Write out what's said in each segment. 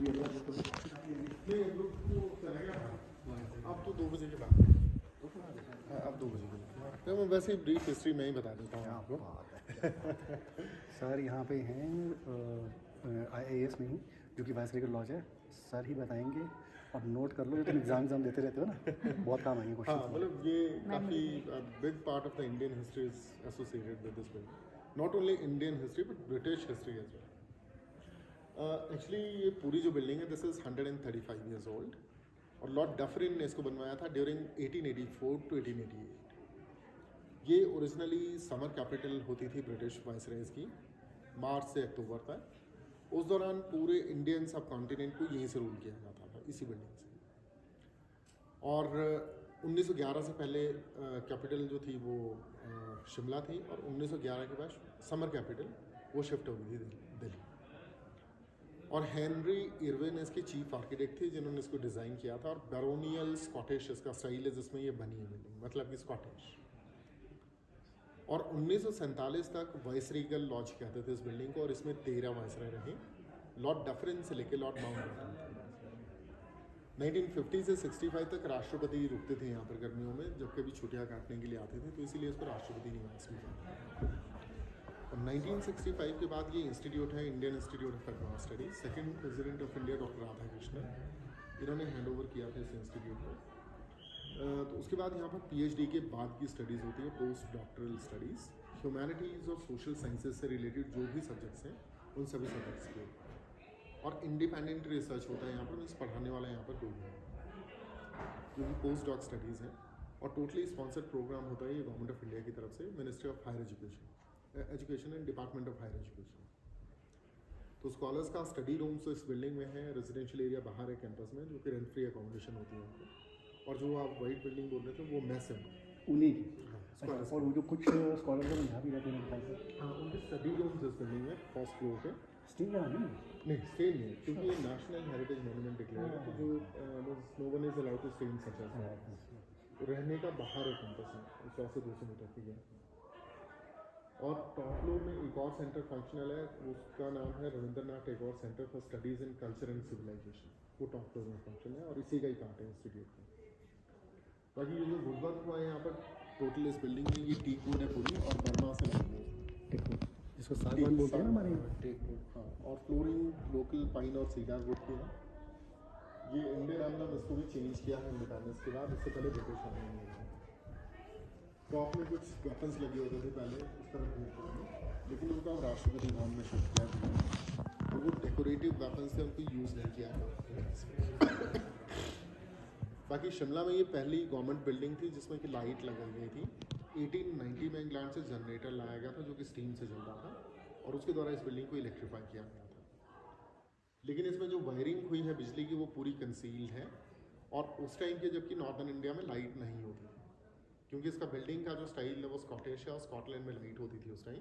अभी अगला बुक नहीं ग्रुप को चलेगा अब तो 2 बजे के बाद हाँ, अब 2 बजे के बाद तो मैं वैसे ही ब्रीफ हिस्ट्री में ही बता देता हूँ आपको। सर यहाँ पे हैं IAS में ही जो कि वाइस रेगुलर लॉज है, सर ही बताएंगे और नोट कर लो, जो तुम एग्जाम देते रहते हो ना, बहुत काम आएंगे क्वेश्चन। हाँ मतलब ये काफ़ी big part of the Indian history is associated with this building, not only Indian history but British history as well. Actually ये पूरी जो बिल्डिंग है दिस इज़ 135 ईयर्स ओल्ड और लॉर्ड डफरिन ने इसको बनवाया था ड्यूरिंग 1884 टू 1888। ये ओरिजिनली समर कैपिटल होती थी ब्रिटिश वाइसरायज की, मार्च से अक्टूबर तक। उस दौरान पूरे इंडियन सब कॉन्टिनेंट को यहीं से रूल किया जाता था, इसी बिल्डिंग से। और 1911 से पहले कैपिटल जो थी वो शिमला थी और 1911 के बाद समर कैपिटल वो शिफ्ट हो गई थी दिल्ली। और हेनरी इरविन इसके चीफ आर्किटेक्ट थे जिन्होंने इसको डिज़ाइन किया था, और बैरोनियल स्कॉटिश इसका स्टाइल है जिसमें ये बनी है बिल्डिंग, मतलब कि स्कॉटिश। और 1947 तक वाइसरीगल लॉज कहते थे इस बिल्डिंग को, और इसमें 13 वाइसराय रहे, लॉर्ड डफरिन से लेकर लॉर्ड माउंटबेटन तक। 1950 से 65 तक राष्ट्रपति रुकते थे यहाँ पर गर्मियों में, जब कभी छुट्टियाँ काटने के लिए आते थे, तो इसीलिए इसको राष्ट्रपति निवास भी कहते हैं। और 1965 के बाद ये इंस्टीट्यूट है Indian institute of advance studies. Second president of India doctor Radhakrishnan, इन्होंने हैंड ओवर किया था इस इंस्टीट्यूट को। तो उसके बाद यहाँ पर PhD के बाद की स्टडीज़ होती है, पोस्ट डॉक्टरल स्टडीज़, ह्यूमैनिटीज़ और सोशल साइंसेज से रिलेटेड जो भी सब्जेक्ट्स हैं उन सभी सब्जेक्ट्स के। और इंडिपेंडेंट रिसर्च होता है यहाँ पर, मीन्स पढ़ाने वाला यहाँ पर कोई नहीं, जो कि पोस्ट डॉक स्टडीज़ हैं। और टोटली स्पॉन्सर्ड प्रोग्राम होता है ये गवर्नमेंट ऑफ इंडिया की तरफ से, ministry of higher education and department of higher education. तो स्कॉलर्स का स्टडी रूम्स इस बिल्डिंग में है, रेजिडेंशियल एरिया बाहर है कैंपस में, जो कि रेंट फ्री अकोमोडेशन होती है उनको। और जो आप वाइट बिल्डिंग बोल रहे थे वो मेस है उन्हीं की। अच्छा, और वो जो कुछ स्कॉलर हैं यहाँ भी रहते हैं, हाँ उनके स्टडी रूम्स इस बिल्डिंग में फर्स्ट फ्लोर पे। स्टे यहाँ नहीं स्टे नहीं है, क्योंकि ये नेशनल हेरिटेज मॉन्यूमेंट डिक्लेयर है, तो जो no one is allowed to stay in such age. रहने का बाहर है कैंपस में, 100 से 200 मीटर की गैप। और टॉप फ्लोर में एक और सेंटर फंक्शनल है, उसका नाम है Rabindranath Tagore centre for studies in culture and civilisation. वो टॉप फ्लोर में फंक्शन है और इसी का ही पार्ट है इंस्टीट्यूट का। बाकी ये जो वुडवर्क हुआ है यहाँ पर टोटल इस बिल्डिंग में, ये टीक वुड है पूरी और बर्मा से बनी है, जिसको सागवान बोलते हैं ना हमारे यहाँ। टेक वुड, हाँ। और फ्लोरिंग लोकल पाइन और सीडर वुड की है। ये इंडियन एम्बलम इसको भी चेंज किया है इंडिपेंडेंस के बाद, इससे पहले ब्रिटिश आर्मी में था। टॉप में कुछ वेपन्स लगे होते थे पहले इस तरह, लेकिन उनका राष्ट्रपति भवन में शिफ्ट किया, और वो डेकोरेटिव वेपन्स थे, उनको यूज़ नहीं किया है। बाकी शिमला में ये पहली गवर्नमेंट बिल्डिंग थी जिसमें कि लाइट लगाई गई थी। 1890 में इंग्लैंड से जनरेटर लाया गया था जो कि स्टीम से चल रहा था, और उसके द्वारा इस बिल्डिंग को इलेक्ट्रीफाई किया गया था। लेकिन इसमें जो वायरिंग हुई है बिजली की वो पूरी कंसील्ड है, और उस टाइम के जबकि नॉर्दर्न इंडिया में लाइट नहीं होती, क्योंकि इसका बिल्डिंग का जो स्टाइल है वो स्कॉटिश है और स्कॉटलैंड में लाइट होती थी उस टाइम,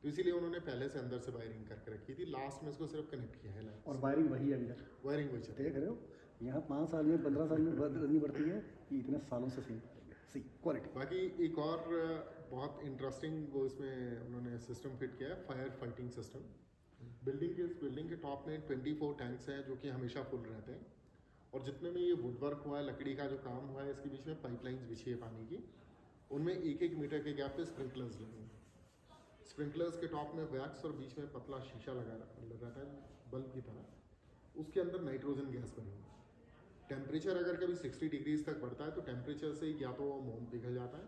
तो इसीलिए उन्होंने पहले से अंदर से वायरिंग करके रखी थी। लास्ट में इसको सिर्फ कनेक्ट किया है लाइट। और वायरिंग वही है अंदर, वायरिंग वही चलती है। देख रहे हो, यहाँ 5 साल में 15 साल में बदलनी पड़ती है, कि इतने सालों से सही क्वालिटी। बाकी एक और बहुत इंटरेस्टिंग वो इसमें उन्होंने सिस्टम फिट किया है, फायर फाइटिंग सिस्टम। बिल्डिंग के टॉप में 24 टैंक्स हैं जो कि हमेशा फुल रहते हैं, और जितने में ये वुडवर्क हुआ है, लकड़ी का जो काम हुआ है, इसके बीच में पाइपलाइंस बिछी है पानी की, उनमें 1-1 मीटर के गैप पे स्प्रिंकलर्स लगे हैं। स्प्रिंकलर्स के टॉप में वैक्स और बीच में पतला शीशा लगा रहता है बल्ब की तरह, उसके अंदर नाइट्रोजन गैस बनी हुई है। टेम्परेचर अगर कभी 60 डिग्रीज तक बढ़ता है तो टेम्परेचर से या तो मोम पिघल जाता है,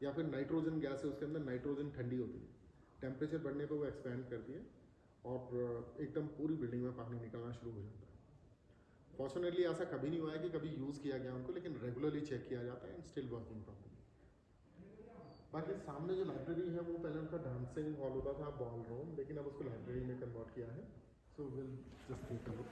या फिर नाइट्रोजन गैस है उसके अंदर, नाइट्रोजन ठंडी होती है, टेम्परेचर बढ़ने पर वो एक्सपैंड करती है और एकदम पूरी बिल्डिंग में पानी निकलना शुरू हो जाता है। फॉर्चुनेटली ऐसा कभी नहीं हुआ है कि कभी यूज़ किया गया उनको, लेकिन रेगुलरली चेक किया जाता है एंड स्टिल वर्किंग प्रॉपर्ली। बाकी सामने जो लाइब्रेरी है वो पहले उनका डांसिंग हॉल होता था, बॉल रूम, लेकिन अब उसको लाइब्रेरी में कन्वर्ट किया है। So will just take a look.